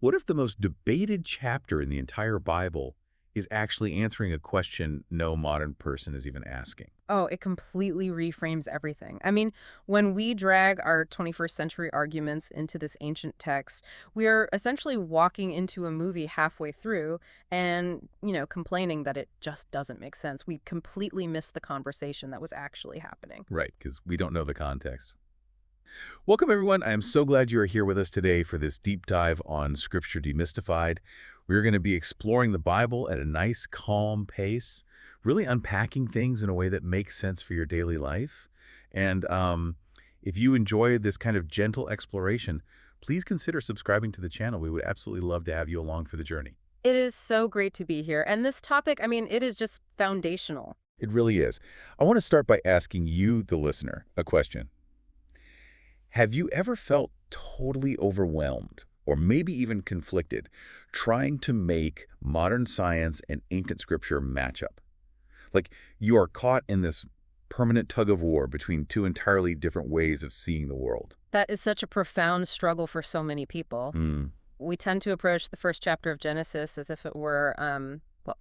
What if the most debated chapter in the entire Bible is actually answering a question no modern person is even asking? Oh, it completely reframes everything. I mean, when we drag our 21st century arguments into this ancient text, we are essentially walking into a movie halfway through and, complaining that it just doesn't make sense. We completely miss the conversation that was actually happening. Right, because we don't know the context. Welcome, everyone. I am so glad you are here with us today for this deep dive on Scripture Demystified. We're going to be exploring the Bible at a nice, calm pace, really unpacking things in a way that makes sense for your daily life. And if you enjoy this kind of gentle exploration, please consider subscribing to the channel. We would absolutely love to have you along for the journey. It is so great to be here. And this topic, I mean, it is just foundational. It really is. I want to start by asking you, the listener, a question. Have you ever felt totally overwhelmed, or maybe even conflicted, trying to make modern science and ancient scripture match up? Like you are caught in this permanent tug of war between two entirely different ways of seeing the world. That is such a profound struggle for so many people. We tend to approach the first chapter of Genesis as if it were well,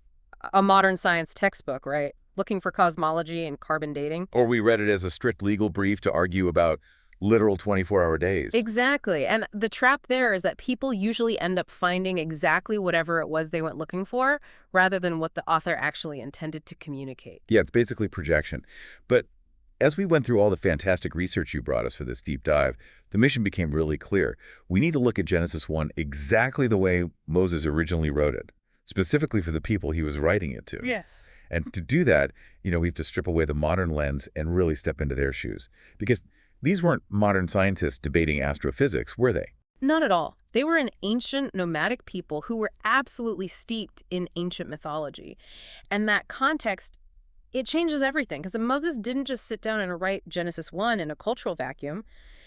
a modern science textbook, right? Looking for cosmology and carbon dating. Or we read it as a strict legal brief to argue about literal 24-hour days. Exactly. And the trap there is that people usually end up finding exactly whatever it was they went looking for, rather than what the author actually intended to communicate. Yeah, it's basically projection. But as we went through all the fantastic research you brought us for this deep dive, the mission became really clear. We need to look at Genesis 1 exactly the way Moses originally wrote it, specifically for the people he was writing it to. Yes. And to do that, we have to strip away the modern lens and really step into their shoes. Because these weren't modern scientists debating astrophysics, were they? Not at all. They were an ancient nomadic people who were absolutely steeped in ancient mythology. And that context, it changes everything, because Moses didn't just sit down and write Genesis 1 in a cultural vacuum.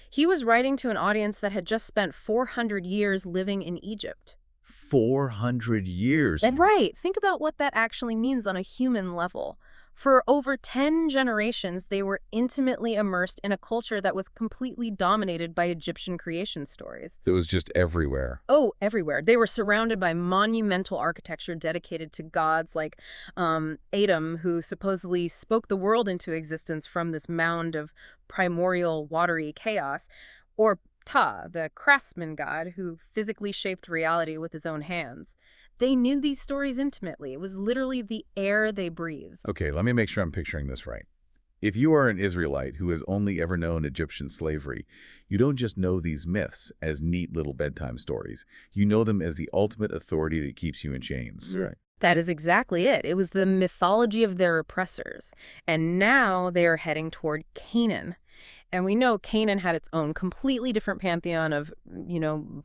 He was writing to an audience that had just spent 400 years living in Egypt. 400 years. And right. Think about what that actually means on a human level. For over 10 generations, they were intimately immersed in a culture that was completely dominated by Egyptian creation stories. It was just everywhere. Oh, everywhere. They were surrounded by monumental architecture dedicated to gods like Adam, who supposedly spoke the world into existence from this mound of primordial watery chaos, or Ptah, the craftsman god who physically shaped reality with his own hands. They knew these stories intimately. It was literally the air they breathed. Okay, let me make sure I'm picturing this right. If you are an Israelite who has only ever known Egyptian slavery, you don't just know these myths as neat little bedtime stories. You know them as the ultimate authority that keeps you in chains. Right. That is exactly it. It was the mythology of their oppressors. And now they are heading toward Canaan. And we know Canaan had its own completely different pantheon of,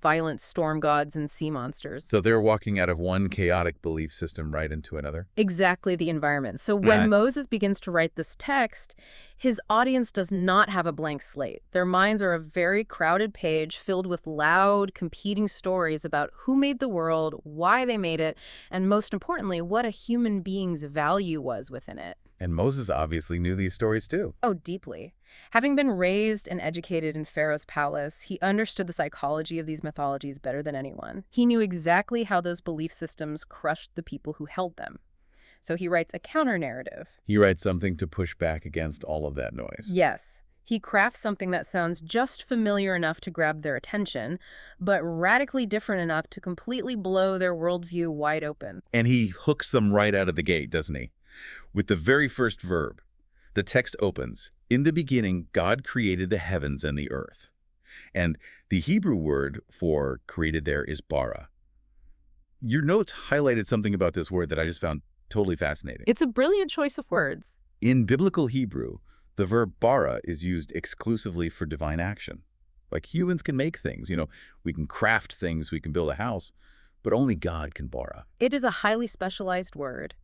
violent storm gods and sea monsters. So they're walking out of one chaotic belief system right into another? Exactly the environment. So when Moses begins to write this text, his audience does not have a blank slate. Their minds are a very crowded page filled with loud, competing stories about who made the world, why they made it, and most importantly, what a human being's value was within it. And Moses obviously knew these stories too. Oh, deeply. Having been raised and educated in Pharaoh's palace, he understood the psychology of these mythologies better than anyone. He knew exactly how those belief systems crushed the people who held them. So he writes a counter-narrative. He writes something to push back against all of that noise. Yes. He crafts something that sounds just familiar enough to grab their attention, but radically different enough to completely blow their worldview wide open. And he hooks them right out of the gate, doesn't he? With the very first verb. The text opens, "In the beginning, God created the heavens and the earth." And the Hebrew word for created there is bara. Your notes highlighted something about this word that I just found totally fascinating. It's a brilliant choice of words. In biblical Hebrew, the verb bara is used exclusively for divine action. Like humans can make things, we can craft things, we can build a house, but only God can bara. It is a highly specialized word.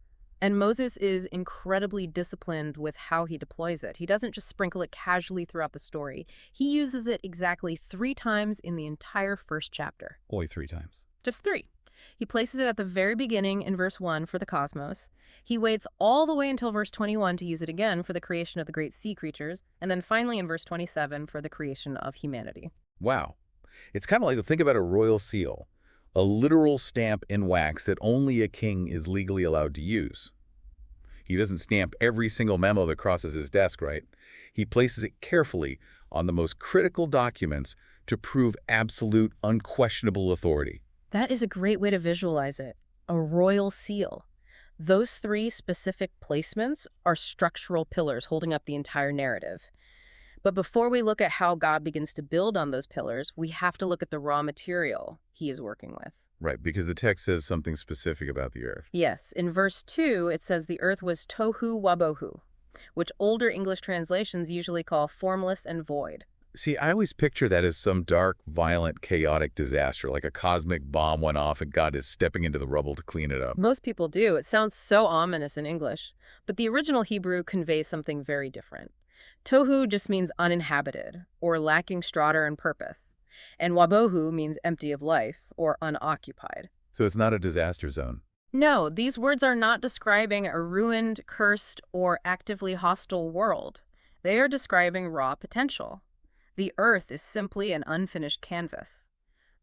And Moses is incredibly disciplined with how he deploys it. He doesn't just sprinkle it casually throughout the story. He uses it exactly 3 times in the entire first chapter. Only 3 times. Just 3. He places it at the very beginning in verse 1 for the cosmos. He waits all the way until verse 21 to use it again for the creation of the great sea creatures, and then finally in verse 27 for the creation of humanity. Wow. It's kind of like, think about a royal seal. a literal stamp in wax that only a king is legally allowed to use. He doesn't stamp every single memo that crosses his desk, right? He places it carefully on the most critical documents to prove absolute, unquestionable authority. That is a great way to visualize it. A royal seal. Those three specific placements are structural pillars holding up the entire narrative. But before we look at how God begins to build on those pillars, we have to look at the raw material he is working with. Right, because the text says something specific about the earth. Yes, in verse 2, it says the earth was tohu wabohu, which older English translations usually call formless and void. See, I always picture that as some dark, violent, chaotic disaster, like a cosmic bomb went off and God is stepping into the rubble to clean it up. Most people do. It sounds so ominous in English. But the original Hebrew conveys something very different. Tohu just means uninhabited, or lacking structure and purpose. And wabohu means empty of life, or unoccupied. So it's not a disaster zone. No, these words are not describing a ruined, cursed, or actively hostile world. They are describing raw potential. The earth is simply an unfinished canvas.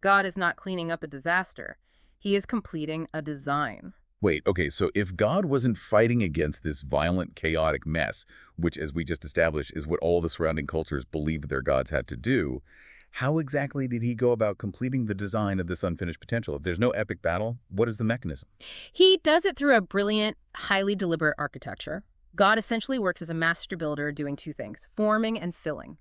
God is not cleaning up a disaster. He is completing a design. Wait, okay, so if God wasn't fighting against this violent, chaotic mess, which, as we just established, is what all the surrounding cultures believed their gods had to do, how exactly did he go about completing the design of this unfinished potential? If there's no epic battle, what is the mechanism? He does it through a brilliant, highly deliberate architecture. God essentially works as a master builder doing two things, forming and filling.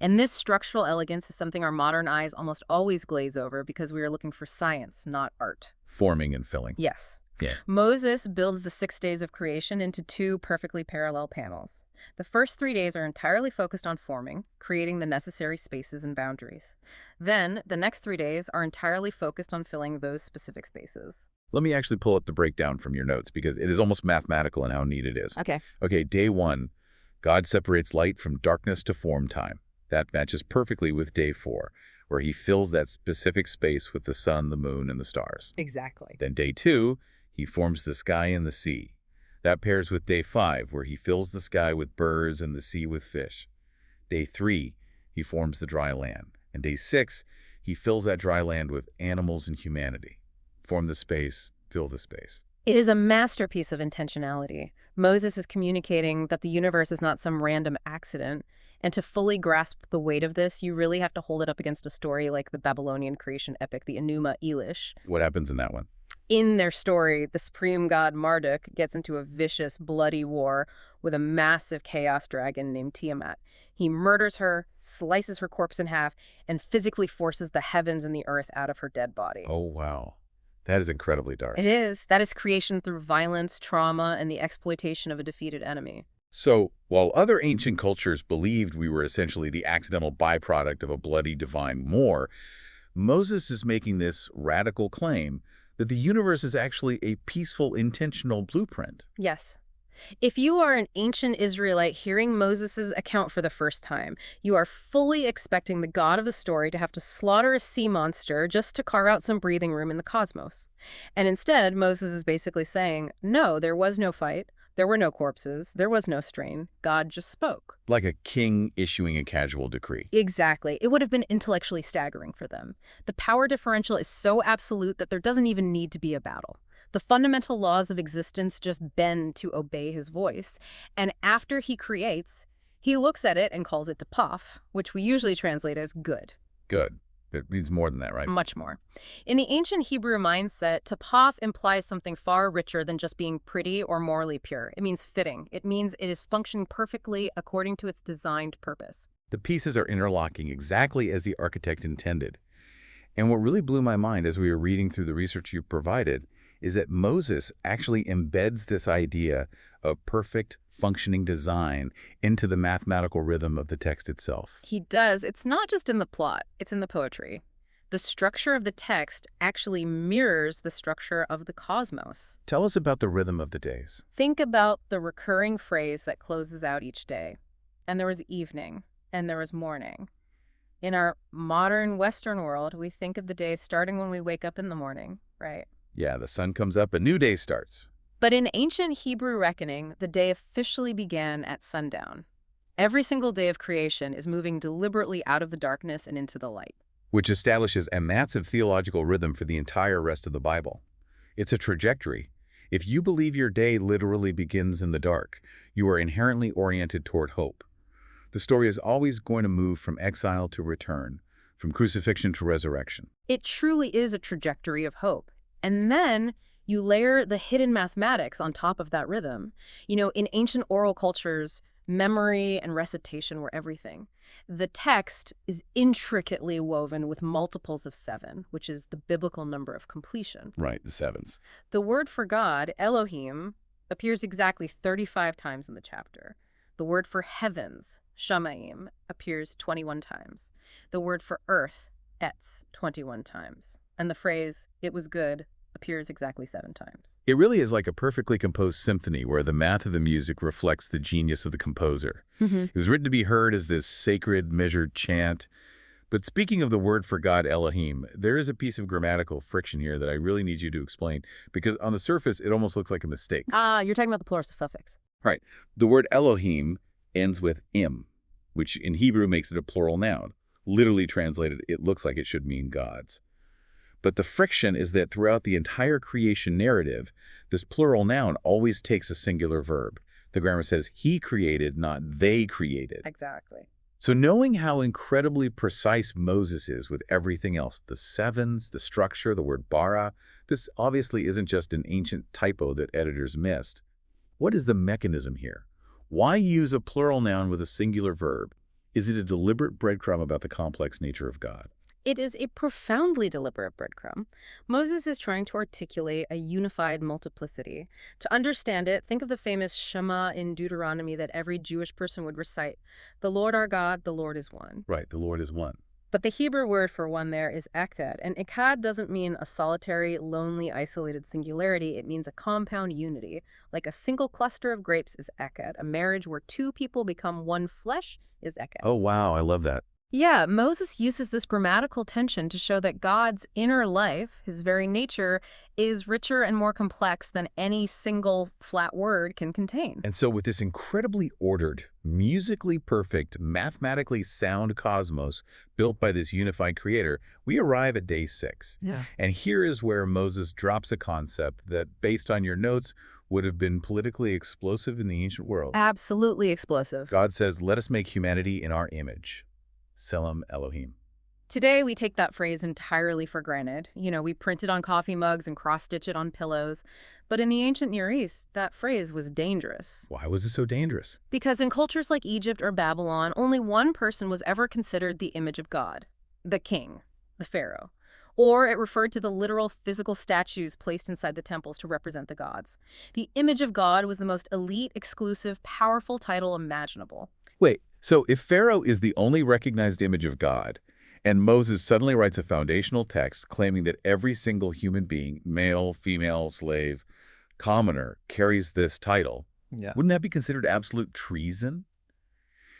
And this structural elegance is something our modern eyes almost always glaze over because we are looking for science, not art. Forming and filling. Yes. Yeah. Moses builds the 6 days of creation into 2 perfectly parallel panels. The first 3 days are entirely focused on forming, creating the necessary spaces and boundaries. Then, the next 3 days are entirely focused on filling those specific spaces. Let me actually pull up the breakdown from your notes because it is almost mathematical in how neat it is. Okay. Okay, day 1, God separates light from darkness to form time. That matches perfectly with day 4, where he fills that specific space with the sun, the moon, and the stars. Exactly. Then day 2, he forms the sky and the sea. That pairs with day 5, where he fills the sky with birds and the sea with fish. Day 3, he forms the dry land. And day 6, he fills that dry land with animals and humanity. Form the space, fill the space. It is a masterpiece of intentionality. Moses is communicating that the universe is not some random accident. And to fully grasp the weight of this, you really have to hold it up against a story like the Babylonian creation epic, the Enuma Elish. What happens in that one? In their story, the supreme god Marduk gets into a vicious, bloody war with a massive chaos dragon named Tiamat. He murders her, slices her corpse in half, and physically forces the heavens and the earth out of her dead body. Oh, wow. That is incredibly dark. It is. That is creation through violence, trauma, and the exploitation of a defeated enemy. So, while other ancient cultures believed we were essentially the accidental byproduct of a bloody divine war, Moses is making this radical claim that the universe is actually a peaceful, intentional blueprint. Yes. If you are an ancient Israelite hearing Moses' account for the first time, you are fully expecting the god of the story to have to slaughter a sea monster just to carve out some breathing room in the cosmos. And instead, Moses is basically saying, no, there was no fight. There were no corpses. There was no strain. God just spoke. Like a king issuing a casual decree. Exactly. It would have been intellectually staggering for them. The power differential is so absolute that there doesn't even need to be a battle. The fundamental laws of existence just bend to obey his voice. And after he creates, he looks at it and calls it tapaf, which we usually translate as good. Good. It means more than that, right? Much more. In the ancient Hebrew mindset, tapaf implies something far richer than just being pretty or morally pure. It means fitting. It means it is functioning perfectly according to its designed purpose. The pieces are interlocking exactly as the architect intended. And what really blew my mind as we were reading through the research you provided is that Moses actually embeds this idea of perfect, functioning design into the mathematical rhythm of the text itself. He does. It's not just in the plot, it's in the poetry. The structure of the text actually mirrors the structure of the cosmos. Tell us about the rhythm of the days. Think about the recurring phrase that closes out each day. And there was evening, and there was morning. In our modern Western world, we think of the day starting when we wake up in the morning, right? Yeah, the sun comes up, a new day starts. But in ancient Hebrew reckoning, the day officially began at sundown. Every single day of creation is moving deliberately out of the darkness and into the light. which establishes a massive theological rhythm for the entire rest of the Bible. It's a trajectory. If you believe your day literally begins in the dark, you are inherently oriented toward hope. The story is always going to move from exile to return, from crucifixion to resurrection. It truly is a trajectory of hope. And then you layer the hidden mathematics on top of that rhythm. In ancient oral cultures, memory and recitation were everything. The text is intricately woven with multiples of 7, which is the biblical number of completion. Right, the sevens. The word for God, Elohim, appears exactly 35 times in the chapter. The word for heavens, Shamayim, appears 21 times. The word for earth, Etz, 21 times. And the phrase, it was good, appears exactly 7 times. It really is like a perfectly composed symphony where the math of the music reflects the genius of the composer. It was written to be heard as this sacred, measured chant. But speaking of the word for God, Elohim, there is a piece of grammatical friction here that I really need you to explain, because on the surface, it almost looks like a mistake. You're talking about the plural suffix. Right. The word Elohim ends with im, which in Hebrew makes it a plural noun. Literally translated, it looks like it should mean gods. But the friction is that throughout the entire creation narrative, this plural noun always takes a singular verb. The grammar says he created, not they created. Exactly. So knowing how incredibly precise Moses is with everything else, the sevens, the structure, the word bara, this obviously isn't just an ancient typo that editors missed. What is the mechanism here? Why use a plural noun with a singular verb? Is it a deliberate breadcrumb about the complex nature of God? It is a profoundly deliberate breadcrumb. Moses is trying to articulate a unified multiplicity. To understand it, think of the famous Shema in Deuteronomy that every Jewish person would recite. The Lord our God, the Lord is one. Right, the Lord is one. But the Hebrew word for one there is echad, and echad doesn't mean a solitary, lonely, isolated singularity. It means a compound unity. Like a single cluster of grapes is echad. A marriage where 2 people become one flesh is echad. Oh, wow, I love that. Yeah, Moses uses this grammatical tension to show that God's inner life, his very nature, is richer and more complex than any single flat word can contain. And so with this incredibly ordered, musically perfect, mathematically sound cosmos built by this unified creator, we arrive at day 6. Yeah. And here is where Moses drops a concept that, based on your notes, would have been politically explosive in the ancient world. Absolutely explosive. God says, let us make humanity in our image. Selam Elohim. Today, we take that phrase entirely for granted. We print it on coffee mugs and cross-stitch it on pillows. But in the ancient Near East, that phrase was dangerous. Why was it so dangerous? Because in cultures like Egypt or Babylon, only one person was ever considered the image of God, the king, the pharaoh. Or it referred to the literal physical statues placed inside the temples to represent the gods. The image of God was the most elite, exclusive, powerful title imaginable. Wait, so if Pharaoh is the only recognized image of God, and Moses suddenly writes a foundational text claiming that every single human being, male, female, slave, commoner, carries this title, wouldn't that be considered absolute treason?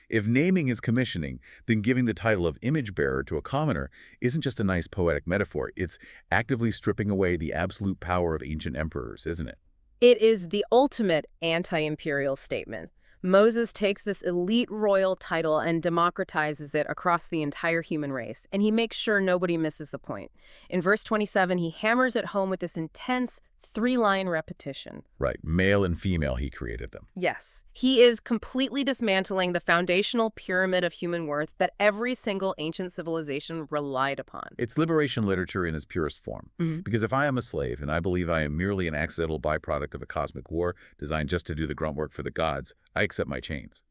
If naming is commissioning, then giving the title of image bearer to a commoner isn't just a nice poetic metaphor. It's actively stripping away the absolute power of ancient emperors, isn't it? It is the ultimate anti-imperial statement. Moses takes this elite royal title and democratizes it across the entire human race, and he makes sure nobody misses the point. In verse 27, he hammers it home with this intense 3-line repetition. Right, male and female, he created them. Yes, he is completely dismantling the foundational pyramid of human worth that every single ancient civilization relied upon. It's liberation literature in its purest form. Because if I am a slave and I believe I am merely an accidental byproduct of a cosmic war designed just to do the grunt work for the gods, I accept my chains.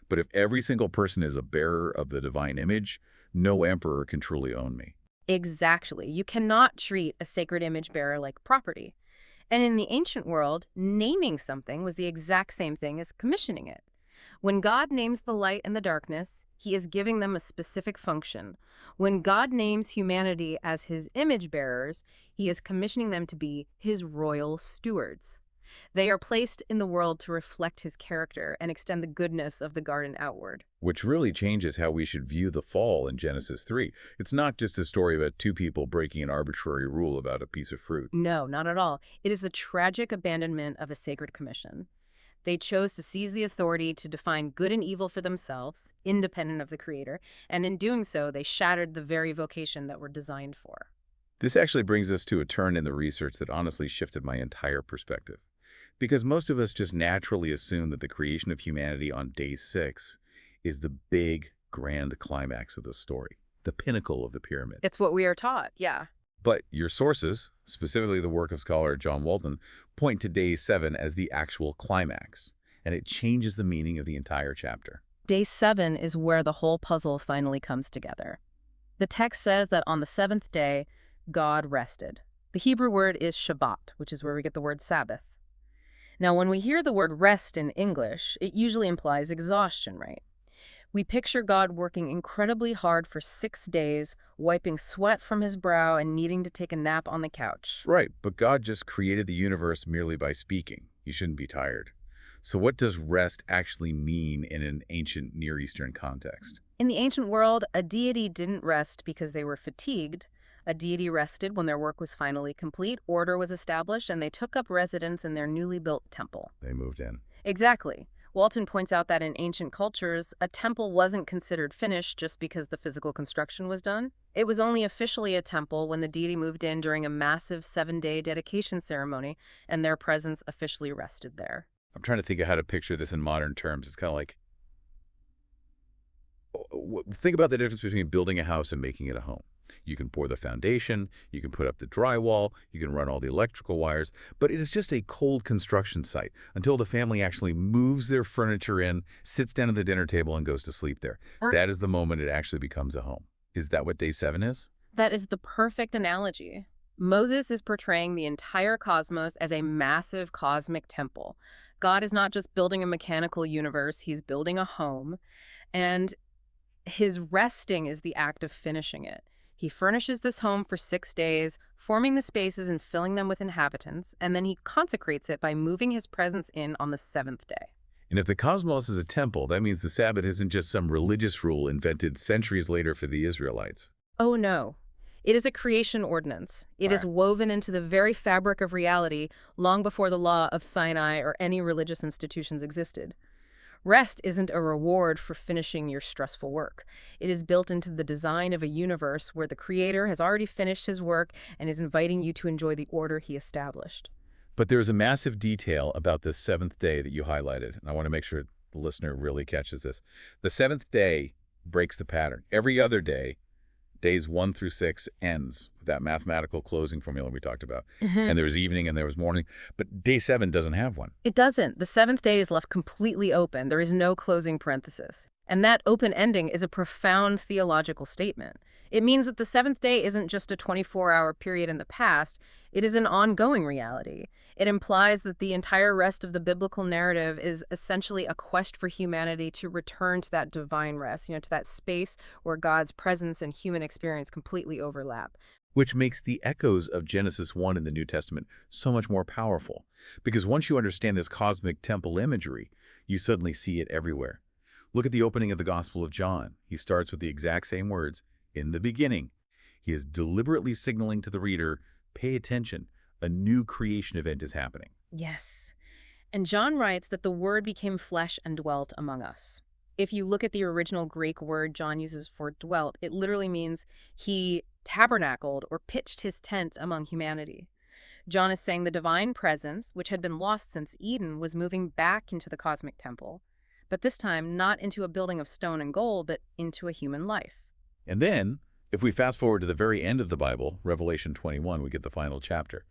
But if every single person is a bearer of the divine image, no emperor can truly own me. Exactly. You cannot treat a sacred image bearer like property. And in the ancient world, naming something was the exact same thing as commissioning it. When God names the light and the darkness, he is giving them a specific function. When God names humanity as his image bearers, he is commissioning them to be his royal stewards. They are placed in the world to reflect his character and extend the goodness of the garden outward. Which really changes how we should view the fall in Genesis 3. It's not just a story about 2 people breaking an arbitrary rule about a piece of fruit. No, not at all. It is the tragic abandonment of a sacred commission. They chose to seize the authority to define good and evil for themselves, independent of the Creator, and in doing so, they shattered the very vocation that we're designed for. This actually brings us to a turn in the research that honestly shifted my entire perspective. Because most of us just naturally assume that the creation of humanity on day 6 is the big, grand climax of the story, the pinnacle of the pyramid. It's what we are taught, yeah. But your sources, specifically the work of scholar John Walton, point to day 7 as the actual climax, and it changes the meaning of the entire chapter. Day 7 is where the whole puzzle finally comes together. The text says that on the 7th day, God rested. The Hebrew word is Shabbat, which is where we get the word Sabbath. Now, when we hear the word rest in English, it usually implies exhaustion, right? We picture God working incredibly hard for 6 days, wiping sweat from his brow and needing to take a nap on the couch. Right, but God just created the universe merely by speaking. You shouldn't be tired. So what does rest actually mean in an ancient Near Eastern context? In the ancient world, a deity didn't rest because they were fatigued. A deity rested when their work was finally complete, order was established, and they took up residence in their newly built temple. They moved in. Exactly. Walton points out that in ancient cultures, a temple wasn't considered finished just because the physical construction was done. It was only officially a temple when the deity moved in during a massive 7-day dedication ceremony, and their presence officially rested there. I'm trying to think of how to picture this in modern terms. It's kind of like, think about the difference between building a house and making it a home. You can pour the foundation, you can put up the drywall, you can run all the electrical wires, but it is just a cold construction site until the family actually moves their furniture in, sits down at the dinner table, and goes to sleep there. That is the moment it actually becomes a home. Is that what day 7 is? That is the perfect analogy. Moses is portraying the entire cosmos as a massive cosmic temple. God is not just building a mechanical universe, he's building a home, and his resting is the act of finishing it. He furnishes this home for 6 days, forming the spaces and filling them with inhabitants, and then he consecrates it by moving his presence in on the 7th day. And if the cosmos is a temple, that means the Sabbath isn't just some religious rule invented centuries later for the Israelites. Oh no. It is a creation ordinance. It is woven into the very fabric of reality long before the law of Sinai or any religious institutions existed. Rest isn't a reward for finishing your stressful work. It is built into the design of a universe where the Creator has already finished his work and is inviting you to enjoy the order he established. But there's a massive detail about this 7th day that you highlighted, and I want to make sure the listener really catches this. The 7th day breaks the pattern. Every other day, days 1 through 6, ends with that mathematical closing formula we talked about. And there was evening and there was morning, but day 7 doesn't have one. It doesn't. The 7th day is left completely open. There is no closing parenthesis. And that open ending is a profound theological statement. It means that the 7th day isn't just a 24-hour period in the past, it is an ongoing reality. It implies that the entire rest of the biblical narrative is essentially a quest for humanity to return to that divine rest, to that space where God's presence and human experience completely overlap. Which makes the echoes of Genesis 1 in the New Testament so much more powerful. Because once you understand this cosmic temple imagery, you suddenly see it everywhere. Look at the opening of the Gospel of John. He starts with the exact same words, in the beginning. He is deliberately signaling to the reader, pay attention, a new creation event is happening. Yes. And John writes that the Word became flesh and dwelt among us. If you look at the original Greek word John uses for dwelt, it literally means he tabernacled or pitched his tent among humanity. John is saying the divine presence, which had been lost since Eden, was moving back into the cosmic temple, but this time not into a building of stone and gold, but into a human life. And then, if we fast forward to the very end of the Bible, Revelation 21, we get the final chapter.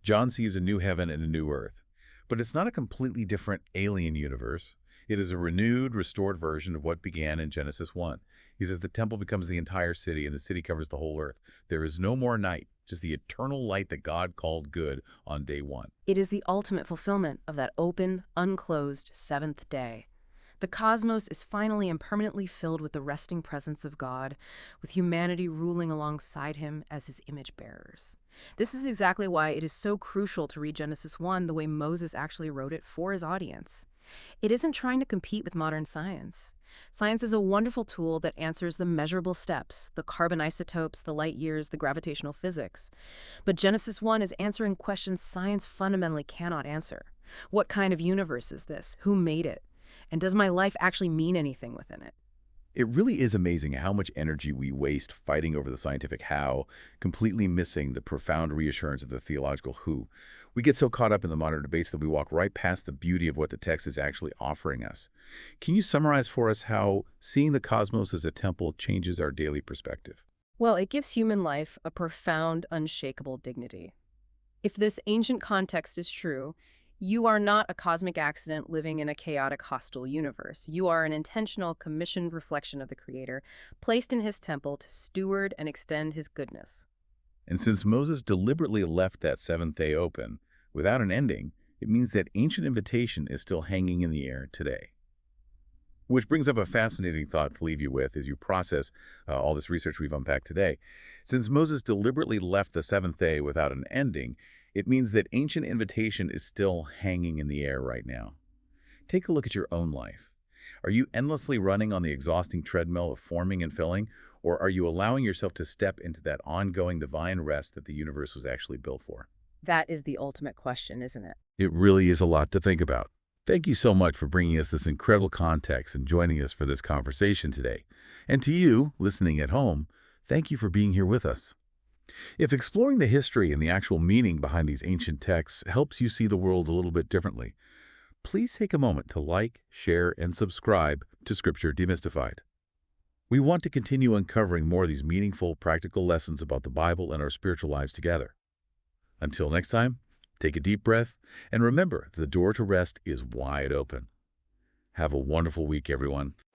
John sees a new heaven and a new earth. But it's not a completely different alien universe. It is a renewed, restored version of what began in Genesis 1. He says the temple becomes the entire city, and the city covers the whole earth. There is no more night, just the eternal light that God called good on day 1. It is the ultimate fulfillment of that open, unclosed 7th day. The cosmos is finally and permanently filled with the resting presence of God, with humanity ruling alongside him as his image bearers. This is exactly why it is so crucial to read Genesis 1 the way Moses actually wrote it for his audience. It isn't trying to compete with modern science. Science is a wonderful tool that answers the measurable steps, the carbon isotopes, the light years, the gravitational physics. But Genesis 1 is answering questions science fundamentally cannot answer. What kind of universe is this? Who made it? And does my life actually mean anything within it? It really is amazing how much energy we waste fighting over the scientific how, completely missing the profound reassurance of the theological who. We get so caught up in the modern debates that we walk right past the beauty of what the text is actually offering us. Can you summarize for us how seeing the cosmos as a temple changes our daily perspective? Well, it gives human life a profound, unshakable dignity. If this ancient context is true, you are not a cosmic accident living in a chaotic, hostile universe. You are an intentional, commissioned reflection of the Creator, placed in his temple to steward and extend his goodness. And since Moses deliberately left that seventh day open, without an ending, it means that ancient invitation is still hanging in the air today. Which brings up a fascinating thought to leave you with as you process all this research we've unpacked today. Since Moses deliberately left the seventh day without an ending, it means that ancient invitation is still hanging in the air right now. Take a look at your own life. Are you endlessly running on the exhausting treadmill of forming and filling, or are you allowing yourself to step into that ongoing divine rest that the universe was actually built for? That is the ultimate question, isn't it? It really is a lot to think about. Thank you so much for bringing us this incredible context and joining us for this conversation today. And to you, listening at home, thank you for being here with us. If exploring the history and the actual meaning behind these ancient texts helps you see the world a little bit differently, please take a moment to like, share, and subscribe to Scripture Demystified. We want to continue uncovering more of these meaningful, practical lessons about the Bible and our spiritual lives together. Until next time, take a deep breath, and remember, the door to rest is wide open. Have a wonderful week, everyone.